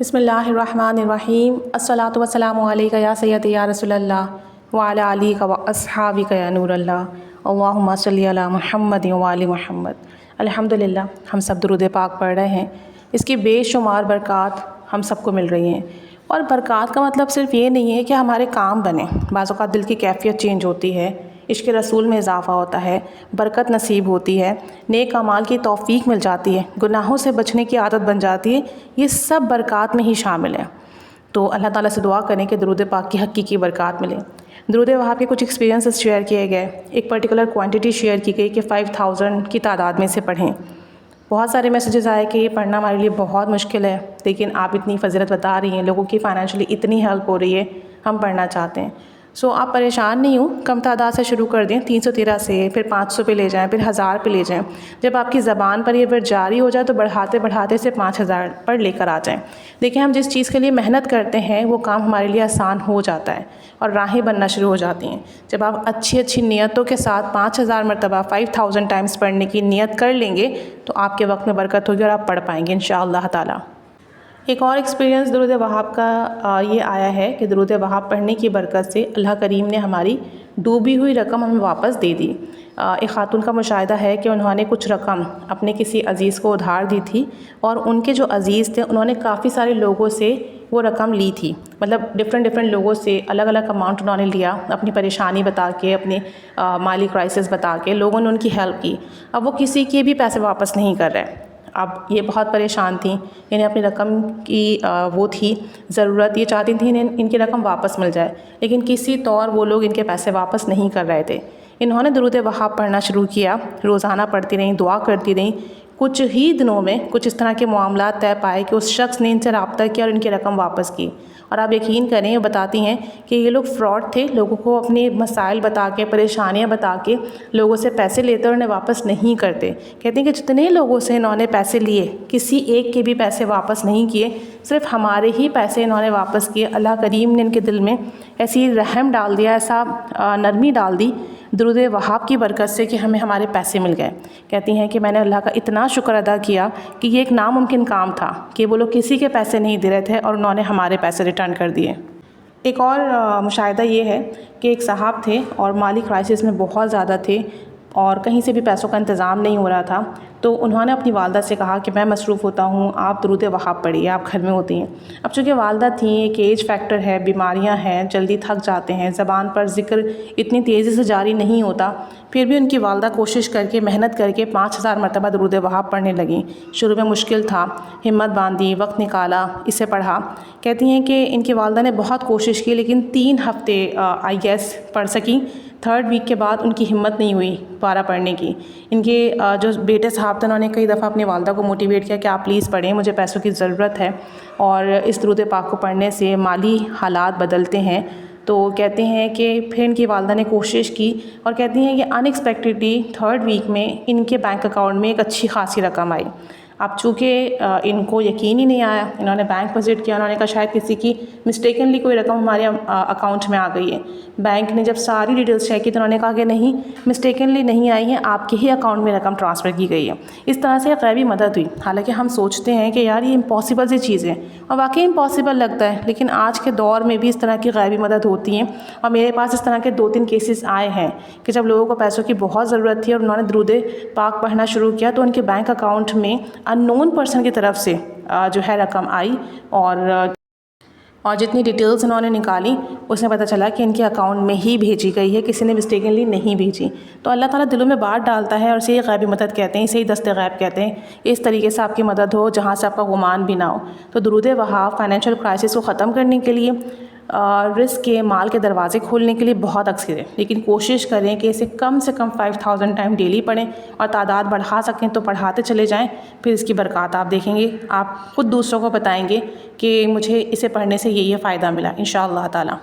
بسم اللہ الرحمن الرحیم الصلاۃ والسلام علیک یا سیدی یا رسول اللہ وعلی آلک و اصحابک یا نور اللہ اللہم صلی علی محمد وعلی محمد۔ الحمدللہ ہم سب درود پاک پڑھ رہے ہیں، اس کی بے شمار برکات ہم سب کو مل رہی ہیں۔ اور برکات کا مطلب صرف یہ نہیں ہے کہ ہمارے کام بنیں، بعض اوقات دل کی کیفیت چینج ہوتی ہے، عشق رسول میں اضافہ ہوتا ہے، برکت نصیب ہوتی ہے، نیک اعمال کی توفیق مل جاتی ہے، گناہوں سے بچنے کی عادت بن جاتی ہے، یہ سب برکات میں ہی شامل ہے۔ تو اللہ تعالیٰ سے دعا کریں کہ درود پاک کی حقیقی برکات ملے۔ درود وہاب کے کچھ ایکسپیرینسز شیئر کیے گئے، ایک پرٹیکولر کوانٹٹی شیئر کی گئی کہ 5000 کی تعداد میں سے پڑھیں۔ بہت سارے میسیجز آئے کہ یہ پڑھنا ہمارے لیے بہت مشکل ہے، لیکن آپ اتنی فضیلت بتا رہی ہیں، لوگوں کی فائنینشلی اتنی ہیلپ ہو رہی ہے، ہم پڑھنا چاہتے ہیں۔ آپ پریشان نہیں ہوں، کم تعداد سے شروع کر دیں، 313 سے، پھر 500 پہ لے جائیں، پھر 1000 پہ لے جائیں۔ جب آپ کی زبان پر یہ ورد جاری ہو جائے تو بڑھاتے بڑھاتے سے 5000 پر لے کر آ جائیں۔ دیکھیں، ہم جس چیز کے لیے محنت کرتے ہیں وہ کام ہمارے لیے آسان ہو جاتا ہے اور راہیں بننا شروع ہو جاتی ہیں۔ جب آپ اچھی نیتوں کے ساتھ 5000 مرتبہ 5000 ٹائمز پڑھنے کی نیت کر لیں گے تو آپ کے وقت میں برکت ہوگی اور آپ پڑھ پائیں گے انشاءاللہ تعالیٰ۔ ایک اور ایکسپیرینس درود وہاب کا یہ آیا ہے کہ درود وہاب پڑھنے کی برکت سے اللہ کریم نے ہماری ڈوبی ہوئی رقم ہمیں واپس دے دی۔ ایک خاتون کا مشاہدہ ہے کہ انہوں نے کچھ رقم اپنے کسی عزیز کو ادھار دی تھی، اور ان کے جو عزیز تھے انہوں نے کافی سارے لوگوں سے وہ رقم لی تھی، مطلب ڈفرینٹ لوگوں سے الگ الگ اماؤنٹ انہوں نے لیا، اپنی پریشانی بتا کے، اپنے مالی کرائسس بتا کے لوگوں نے ان کی ہیلپ کی۔ اب وہ کسی کے بھی پیسے واپس نہیں کر رہے۔ اب یہ بہت پریشان تھیں، انہیں اپنی رقم کی وہ تھی ضرورت، یہ چاہتی تھیں ان کی رقم واپس مل جائے، لیکن کسی طور وہ لوگ ان کے پیسے واپس نہیں کر رہے تھے۔ انہوں نے درود وہاب پڑھنا شروع کیا، روزانہ پڑھتی رہیں، دعا کرتی رہیں۔ کچھ ہی دنوں میں کچھ اس طرح کے معاملات طے پائے کہ اس شخص نے ان سے رابطہ کیا اور ان کی رقم واپس کی۔ اور آپ یقین کریں، وہ بتاتی ہیں کہ یہ لوگ فراڈ تھے، لوگوں کو اپنے مسائل بتا کے، پریشانیاں بتا کے لوگوں سے پیسے لیتے اور انہیں واپس نہیں کرتے۔ کہتے ہیں کہ جتنے لوگوں سے انہوں نے پیسے لیے، کسی ایک کے بھی پیسے واپس نہیں کیے، صرف ہمارے ہی پیسے انہوں نے واپس کیے۔ اللہ کریم نے ان کے دل میں ایسی رحم ڈال دیا، ایسا نرمی ڈال دی درود وہاب کی برکت سے کہ ہمیں ہمارے پیسے مل گئے۔ کہتی ہیں کہ میں نے اللہ کا اتنا شکر ادا کیا کہ یہ ایک ناممکن کام تھا کہ وہ لوگ کسی کے پیسے نہیں دے رہے تھے اور انہوں نے ہمارے پیسے ریٹرن کر دیے۔ ایک اور مشاہدہ یہ ہے کہ ایک صاحب تھے اور مالی کرائسس میں بہت زیادہ تھے اور کہیں سے بھی پیسوں کا انتظام نہیں ہو رہا تھا، تو انہوں نے اپنی والدہ سے کہا کہ میں مصروف ہوتا ہوں، آپ درود وہاب پڑھیے، آپ گھر میں ہوتی ہیں۔ اب چونکہ والدہ تھیں، ایک ایج فیکٹر ہے، بیماریاں ہیں، جلدی تھک جاتے ہیں، زبان پر ذکر اتنی تیزی سے جاری نہیں ہوتا، پھر بھی ان کی والدہ کوشش کر کے، محنت کر کے 5000 مرتبہ درود وہاب پڑھنے لگیں۔ شروع میں مشکل تھا، ہمت باندھی، وقت نکالا، اسے پڑھا۔ کہتی ہیں کہ ان کی والدہ نے بہت کوشش کی، لیکن 3 ہفتے آئی گیس پڑھ سکیں۔ 3rd ویک کے بعد ان کی ہمت نہیں ہوئی دوبارہ پڑھنے کی۔ ان کے جو بیٹے صاحب تھے، انہوں نے کئی دفعہ اپنی والدہ کو موٹیویٹ کیا کہ آپ پلیز پڑھیں، مجھے پیسوں کی ضرورت ہے، اور اس درود پاک کو پڑھنے سے مالی حالات بدلتے ہیں۔ تو کہتے ہیں کہ پھر ان کی والدہ نے کوشش کی، اور کہتی ہیں کہ ان ایکسپیکٹڈلی 3rd ویک میں ان کے بینک اکاؤنٹ میں ایک اچھی خاصی رقم آئی۔ اب چونکہ ان کو یقین ہی نہیں آیا، انہوں نے بینک وزٹ کیا، انہوں نے کہا شاید کسی کی مسٹیکنلی کوئی رقم ہمارے اکاؤنٹ میں آ گئی ہے۔ بینک نے جب ساری ڈیٹیلز چیک کی تو انہوں نے کہا کہ نہیں، مسٹیکنلی نہیں آئی ہیں، آپ کے ہی اکاؤنٹ میں رقم ٹرانسفر کی گئی ہے۔ اس طرح سے غیبی مدد ہوئی۔ حالانکہ ہم سوچتے ہیں کہ یار یہ امپاسبل سی چیزیں، اور واقعی امپاسبل لگتا ہے، لیکن آج کے دور میں بھی اس طرح کی غیبی مدد ہوتی ہیں۔ اور میرے پاس اس طرح کے 2-3 کیسز آئے ہیں کہ جب لوگوں کو پیسوں کی بہت ضرورت تھی اور انہوں نے درود پاک پڑھنا شروع کیا تو ان کے بینک اکاؤنٹ میں ان نون پرسن کی طرف سے جو ہے رقم آئی، اور جتنی ڈیٹیلز انہوں نے نکالی اس میں پتہ چلا کہ ان کے اکاؤنٹ میں ہی بھیجی گئی ہے، کسی نے مسٹیکنلی نہیں بھیجی۔ تو اللہ تعالیٰ دلوں میں بات ڈالتا ہے، اور اسے یہ غیبی مدد کہتے ہیں، اسے ہی دست غیب کہتے ہیں۔ اس طریقے سے آپ کی مدد ہو جہاں سے آپ کا گمان بھی نہ ہو۔ تو درود وہاب فائنینشیل کرائسس کو ختم کرنے کے لیے، رزق کے، مال کے دروازے کھولنے کے لیے بہت اکثر ہے، لیکن کوشش کریں کہ اسے کم سے کم 5000 ٹائم ڈیلی پڑھیں، اور تعداد بڑھا سکیں تو بڑھاتے چلے جائیں۔ پھر اس کی برکات آپ دیکھیں گے، آپ خود دوسروں کو بتائیں گے کہ مجھے اسے پڑھنے سے یہ فائدہ ملا انشاءاللہ تعالیٰ۔